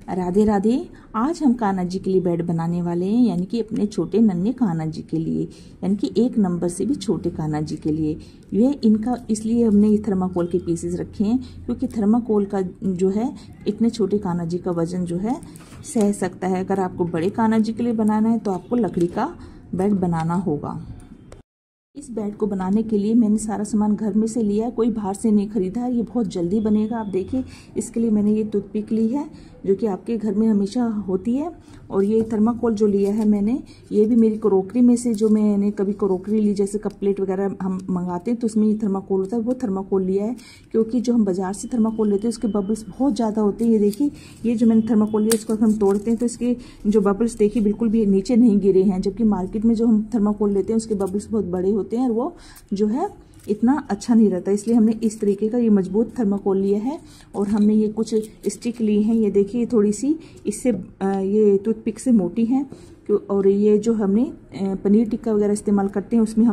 राधे राधे। आज हम कान्हा जी के लिए बेड बनाने वाले हैं, यानी कि अपने छोटे नन्हे कान्हा जी के लिए, यानी कि 1 नंबर से भी छोटे कान्हा जी के लिए। यह इनका इसलिए हमने ये थर्माकोल के पीसेस रखे हैं क्योंकि थर्माकोल का जो है इतने छोटे कान्हा जी का वजन जो है सह सकता है। अगर आपको बड़े कान्हा जी के लिए बनाना है तो आपको लकड़ी का बेड बनाना होगा। इस बेड को बनाने के लिए मैंने सारा सामान घर में से लिया है, कोई बाहर से नहीं खरीदा है। ये बहुत जल्दी बनेगा। आप देखिए, इसके लिए मैंने ये टूथपिक ली है जो कि आपके घर में हमेशा होती है, और ये थर्माकोल जो लिया है मैंने, ये भी मेरी क्रोकरी में से, जो मैंने कभी क्रोकरी ली, जैसे कप प्लेट वगैरह हम मंगाते हैं तो उसमें ये थर्माकोल होता है, वो थर्माकोल लिया है। क्योंकि जो हम बाजार से थर्माकोल लेते हैं उसके बबल्स बहुत ज़्यादा होते हैं। ये देखिए, ये जो मैंने थर्माकोल लिया इसको हम तोड़ते हैं तो इसके जो बबल्स देखिए बिल्कुल भी नीचे नहीं गिरे हैं, जबकि मार्केट में जो हम थर्माकोल लेते हैं उसके बबल्स बहुत बड़े होते हैं और वो जो है इतना अच्छा नहीं रहता। इसलिए हमने इस तरीके का ये मजबूत थर्माकोल लिया है। और हमने ये कुछ स्टिक ली हैं, ये देखिए थोड़ी सी इससे ये टूथपिक से मोटी है। और ये जो हमने पनीर टिक्का वगैरह इस्तेमाल करते हैं उसमें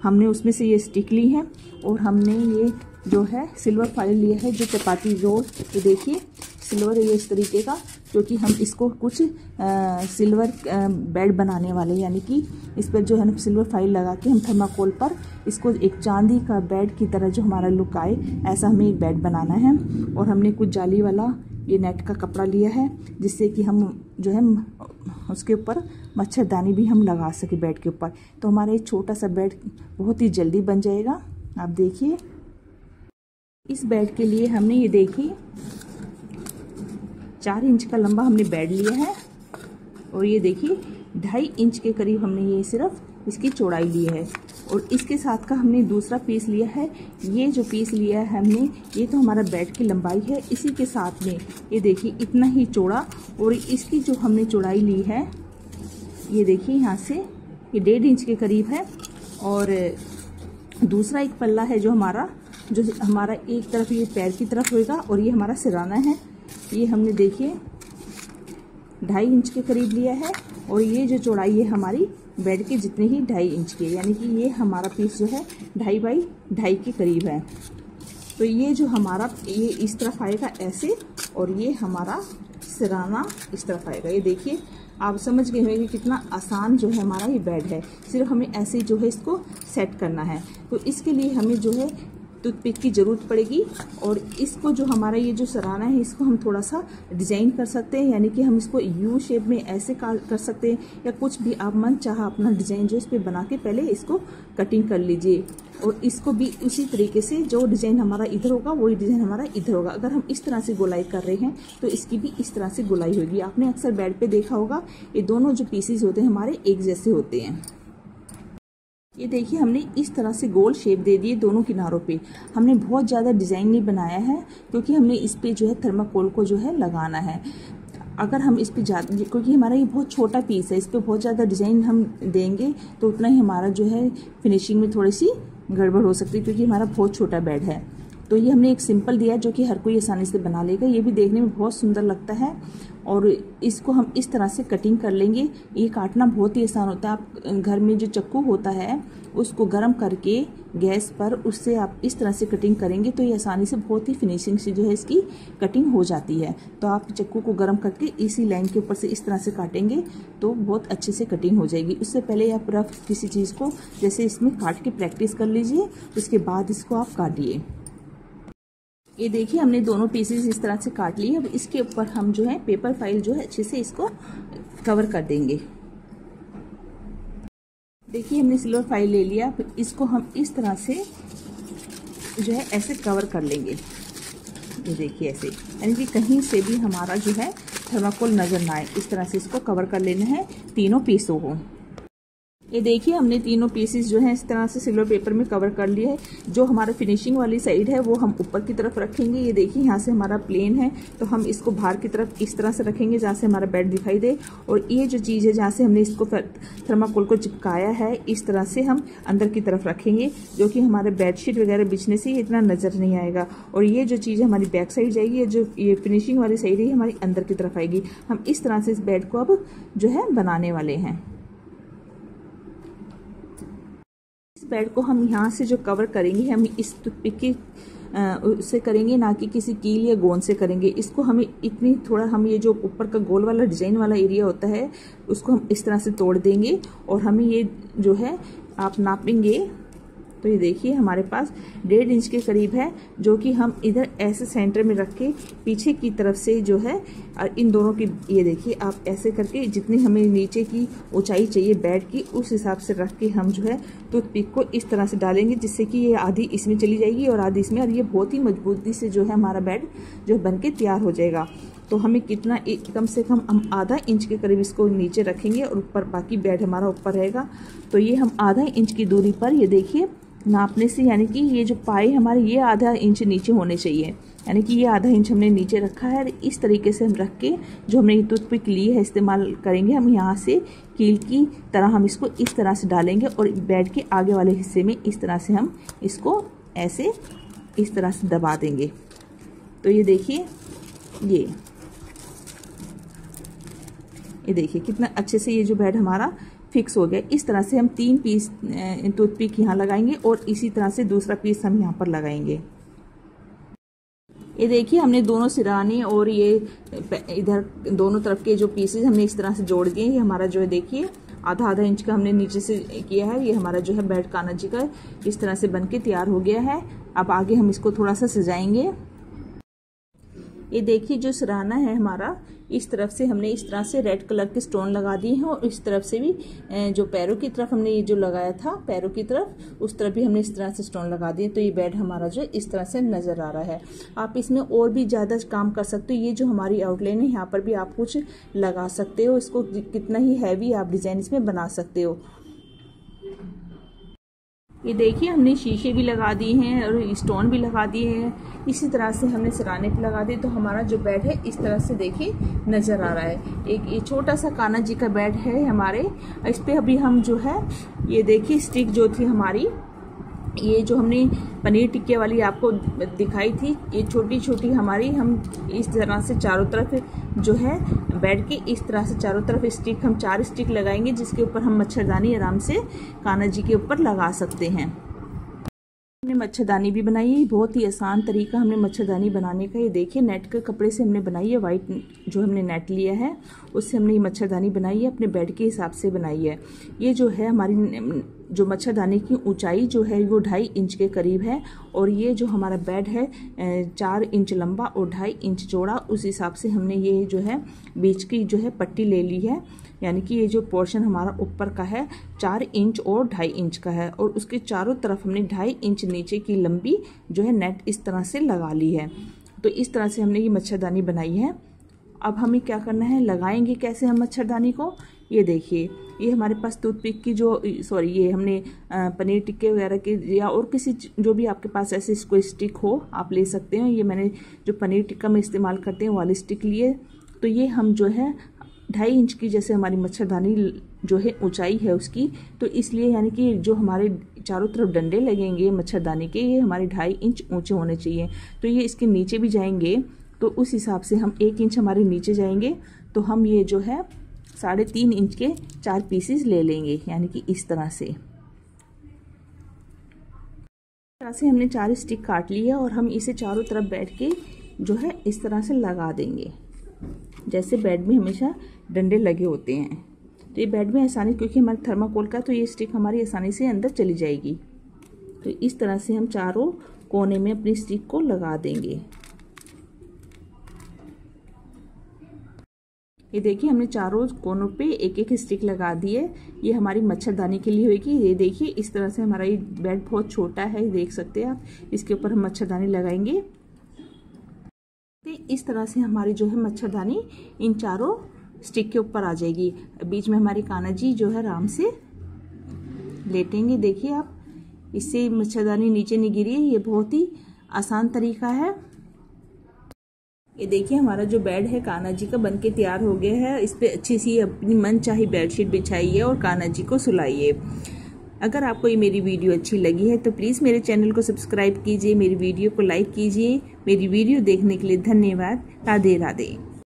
हमने उसमें से ये स्टिक ली हैं। और हमने ये जो है सिल्वर फाइल लिया है, जो चपाती रोल, ये देखिए सिल्वर है ये इस तरीके का, क्योंकि हम इसको कुछ सिल्वर बेड बनाने वाले, यानी कि इस पर जो है ना सिल्वर फाइल लगा के हम थर्माकोल पर इसको एक चांदी का बेड की तरह जो हमारा लुक आए, ऐसा हमें एक बेड बनाना है। और हमने कुछ जाली वाला ये नेट का कपड़ा लिया है, जिससे कि हम जो है उसके ऊपर मच्छरदानी भी हम लगा सके बेड के ऊपर। तो हमारा एक छोटा सा बेड बहुत ही जल्दी बन जाएगा। आप देखिए, इस बेड के लिए हमने ये देखिए 4 इंच का लंबा हमने बेड लिया है, और ये देखिए 2.5 इंच के करीब हमने ये सिर्फ इसकी चौड़ाई ली है। और इसके साथ का हमने दूसरा पीस लिया है। ये जो पीस लिया है हमने, ये तो हमारा बेड की लंबाई है। इसी के साथ में ये देखिए इतना ही चौड़ा, और इसकी जो हमने चौड़ाई ली है ये देखिए यहाँ से ये 1.5 इंच के करीब है। और दूसरा एक पल्ला है जो हमारा एक तरफ ये पैर की तरफ होगा, और ये हमारा सिराना है। ये हमने देखिए 2.5 इंच के करीब लिया है। और ये जो चौड़ाई है हमारी बेड के जितने ही 2.5 इंच की, यानी कि ये हमारा पीस जो है 2.5 बाई 2.5 के करीब है। तो ये जो हमारा ये इस तरफ आएगा ऐसे, और ये हमारा सिराना इस तरफ आएगा। ये देखिए, आप समझ गए होंगे कितना आसान जो है हमारा ये बेड है। सिर्फ हमें ऐसे जो है इसको सेट करना है। तो इसके लिए हमें जो है टूथपिक की ज़रूरत पड़ेगी। और इसको जो हमारा ये जो सराना है इसको हम थोड़ा सा डिज़ाइन कर सकते हैं, यानी कि हम इसको यू शेप में ऐसे कर सकते हैं, या कुछ भी आप मन चाह अपना डिज़ाइन जो इस पर बना के पहले इसको कटिंग कर लीजिए। और इसको भी उसी तरीके से जो डिज़ाइन हमारा इधर होगा वही डिज़ाइन हमारा इधर होगा। अगर हम इस तरह से गोलाई कर रहे हैं तो इसकी भी इस तरह से गोलाई होगी। आपने अक्सर बेड पे देखा होगा ये दोनों जो पीसेस होते हैं हमारे एक जैसे होते हैं। ये देखिए, हमने इस तरह से गोल शेप दे दिए दोनों किनारों पे। हमने बहुत ज़्यादा डिज़ाइन नहीं बनाया है, क्योंकि हमने इस पे जो है थर्माकोल को जो है लगाना है। अगर हम इस पे ज़्यादा, क्योंकि हमारा ये बहुत छोटा पीस है, इस पे बहुत ज़्यादा डिज़ाइन हम देंगे तो उतना ही हमारा जो है फिनिशिंग में थोड़ी सी गड़बड़ हो सकती है, क्योंकि हमारा बहुत छोटा बेड है। तो ये हमने एक सिंपल दिया जो कि हर कोई आसानी से बना लेगा। ये भी देखने में बहुत सुंदर लगता है। और इसको हम इस तरह से कटिंग कर लेंगे। ये काटना बहुत ही आसान होता है। आप घर में जो चाकू होता है उसको गर्म करके गैस पर उससे आप इस तरह से कटिंग करेंगे तो ये आसानी से बहुत ही फिनिशिंग से जो है इसकी कटिंग हो जाती है। तो आप चाकू को गर्म करके इसी लाइन के ऊपर से इस तरह से काटेंगे तो बहुत अच्छे से कटिंग हो जाएगी। उससे पहले आप रफ किसी चीज़ को जैसे इसमें काट के प्रैक्टिस कर लीजिए, उसके बाद इसको आप काटिए। ये देखिए, हमने दोनों पीसेस इस तरह से काट लिए। अब इसके ऊपर हम जो है पेपर फाइल जो है अच्छे से इसको कवर कर देंगे। देखिए, हमने सिल्वर फाइल ले लिया, फिर इसको हम इस तरह से जो है ऐसे कवर कर लेंगे। ये देखिए ऐसे, यानी कि कहीं से भी हमारा जो है थर्माकोल नजर ना आए, इस तरह से इसको कवर कर लेना है तीनों पीसों को। ये देखिए, हमने तीनों पीसेस जो है इस तरह से सिल्वर पेपर में कवर कर लिए है। जो हमारा फिनिशिंग वाली साइड है वो हम ऊपर की तरफ रखेंगे। ये देखिए, यहाँ से हमारा प्लेन है तो हम इसको बाहर की तरफ इस तरह से रखेंगे जहाँ से हमारा बेड दिखाई दे। और ये जो चीज़ है जहाँ से हमने इसको थर्माकोल को चिपकाया है, इस तरह से हम अंदर की तरफ रखेंगे, जो कि हमारे बेडशीट वगैरह बिछने से इतना नजर नहीं आएगा। और ये जो चीज़ हमारी बैक साइड जाएगी, जो ये फिनिशिंग वाली साइड है हमारी अंदर की तरफ आएगी। हम इस तरह से इस बेड को अब जो है बनाने वाले हैं। इस बेड को हम यहाँ से जो कवर करेंगे, हम इस टूथपिक की उससे करेंगे, ना कि किसी कील या गोंद से करेंगे। इसको हमें इतनी थोड़ा हम ये जो ऊपर का गोल वाला डिजाइन वाला एरिया होता है उसको हम इस तरह से तोड़ देंगे और हमें ये जो है आप नापेंगे तो ये देखिए हमारे पास 1.5 इंच के करीब है, जो कि हम इधर ऐसे सेंटर में रख के पीछे की तरफ से जो है इन दोनों की ये देखिए आप ऐसे करके जितनी हमें नीचे की ऊंचाई चाहिए बेड की उस हिसाब से रख के हम जो है टूथपिक को इस तरह से डालेंगे, जिससे कि ये आधी इसमें चली जाएगी और आधी इसमें, और ये बहुत ही मजबूती से जो है हमारा बेड जो बन के तैयार हो जाएगा। तो हमें कितना कम से कम हम आधा इंच के करीब इसको नीचे रखेंगे और ऊपर बाकी बेड हमारा ऊपर रहेगा। तो ये हम आधा इंच की दूरी पर ये देखिए नापने से, यानी कि ये जो पाए हमारे ये आधा इंच नीचे होने चाहिए, यानी कि ये आधा इंच हमने नीचे रखा है। इस तरीके से हम रख के जो हमने टूथपिक ली है इस्तेमाल करेंगे हम, यहाँ से कील की तरह हम इसको इस तरह से डालेंगे और बेड के आगे वाले हिस्से में इस तरह से हम इसको ऐसे इस तरह से दबा देंगे। तो ये देखिए ये देखिए कितना अच्छे से ये जो बेड हमारा फिक्स हो गया। इस तरह से हम 3 पीस टूथपिक यहाँ लगाएंगे और इसी तरह से दूसरा पीस हम यहाँ पर लगाएंगे। ये देखिए हमने दोनों सिराने और ये इधर दोनों तरफ के जो पीसेस हमने इस तरह से जोड़ दिए। ये हमारा जो है देखिए आधा इंच का हमने नीचे से किया है। ये हमारा जो है बेड कान्हा जी का इस तरह से बनके तैयार हो गया है। अब आगे हम इसको थोड़ा सा सजाएंगे। ये देखिए जो सिराना है हमारा, इस तरफ से हमने इस तरह से रेड कलर के स्टोन लगा दिए हैं और इस तरफ से भी जो पैरों की तरफ हमने ये जो लगाया था पैरों की तरफ, उस तरफ भी हमने इस तरह से स्टोन लगा दिए। तो ये बेड हमारा जो इस तरह से नजर आ रहा है। आप इसमें और भी ज़्यादा काम कर सकते हो। ये जो हमारी आउटलाइन है यहाँ पर भी आप कुछ लगा सकते हो। इसको कितना ही हैवी आप डिजाइन इसमें बना सकते हो। ये देखिए हमने शीशे भी लगा दिए हैं और स्टोन भी लगा दिए हैं। इसी तरह से हमने सिराने पे लगा दिए। तो हमारा जो बेड है इस तरह से देखिए नज़र आ रहा है। एक ये छोटा सा कान्हा जी का बेड है हमारे। इस पे अभी हम जो है ये देखिए स्टिक जो थी हमारी, ये जो हमने पनीर टिक्के वाली आपको दिखाई थी, ये छोटी छोटी हमारी हम इस तरह से चारों तरफ जो है बेड के इस तरह से चारों तरफ स्टिक हम 4 स्टिक लगाएंगे, जिसके ऊपर हम मच्छरदानी आराम से कान्हा जी के ऊपर लगा सकते हैं। हमने मच्छरदानी भी बनाई है। बहुत ही आसान तरीका हमने मच्छरदानी बनाने का। ये देखिए नेट के कपड़े से हमने बनाई है। वाइट जो हमने नेट लिया है उससे हमने ये मच्छरदानी बनाई है, अपने बेड के हिसाब से बनाई है। ये जो है हमारी जो मच्छरदानी की ऊंचाई जो है वो 2.5 इंच के करीब है और ये जो हमारा बेड है 4 इंच लंबा और 2.5 इंच चौड़ा। उस हिसाब से हमने ये जो है बीच की जो है पट्टी ले ली है, यानी कि ये जो पोर्शन हमारा ऊपर का है 4 इंच और 2.5 इंच का है और उसके चारों तरफ हमने 2.5 इंच नीचे की लंबी जो है नेट इस तरह से लगा ली है। तो इस तरह से हमने ये मच्छरदानी बनाई है। अब हमें क्या करना है, लगाएंगे कैसे हम मच्छरदानी को। ये देखिए ये हमारे पास टूथपिक की जो ये हमने पनीर टिक्के वगैरह के या और किसी जो भी आपके पास ऐसे कोई स्टिक हो आप ले सकते हैं। ये मैंने जो पनीर टिक्का में इस्तेमाल करते हैं वाली स्टिक लिए। तो ये हम जो है 2.5 इंच की जैसे हमारी मच्छरदानी जो है ऊंचाई है उसकी, तो इसलिए यानी कि जो हमारे चारों तरफ डंडे लगेंगे मच्छरदानी के ये हमारे 2.5 इंच ऊंचे होने चाहिए। तो ये इसके नीचे भी जाएंगे तो उस हिसाब से हम 1 इंच हमारे नीचे जाएंगे। तो हम ये जो है 3.5 इंच के 4 पीसेस ले लेंगे, यानी कि इस तरह से हमने 4 स्टिक काट ली है और हम इसे चारों तरफ बैठ के जो है इस तरह से लगा देंगे, जैसे बेड में हमेशा डंडे लगे होते हैं। तो ये बेड में आसानी, क्योंकि हमारे थर्माकोल का तो ये स्टिक हमारी आसानी से अंदर चली जाएगी। तो इस तरह से हम चारों कोने में अपनी स्टिक को लगा देंगे। ये देखिए हमने चारों कोनों पे एक एक स्टिक लगा दी है। ये हमारी मच्छरदानी के लिए होगी। ये देखिए इस तरह से हमारा ये बेड बहुत छोटा है, देख सकते हैं आप। इसके ऊपर हम मच्छरदानी लगाएंगे। इस तरह से हमारी जो है मच्छरदानी इन चारों स्टिक के ऊपर आ जाएगी। बीच में हमारी कान्हा जी जो है आराम से लेटेंगे। देखिए आप, इससे मच्छरदानी नीचे नहीं गिरी है। ये बहुत ही आसान तरीका है। ये देखिए हमारा जो बेड है कान्हा जी का बनके तैयार हो गया है। इस पे अच्छी सी अपनी मनचाही बेडशीट बिछाइए और कान्हा जी को सुलाइए। अगर आपको ये मेरी वीडियो अच्छी लगी है तो प्लीज़ मेरे चैनल को सब्सक्राइब कीजिए, मेरी वीडियो को लाइक कीजिए। मेरी वीडियो देखने के लिए धन्यवाद। राधे राधे।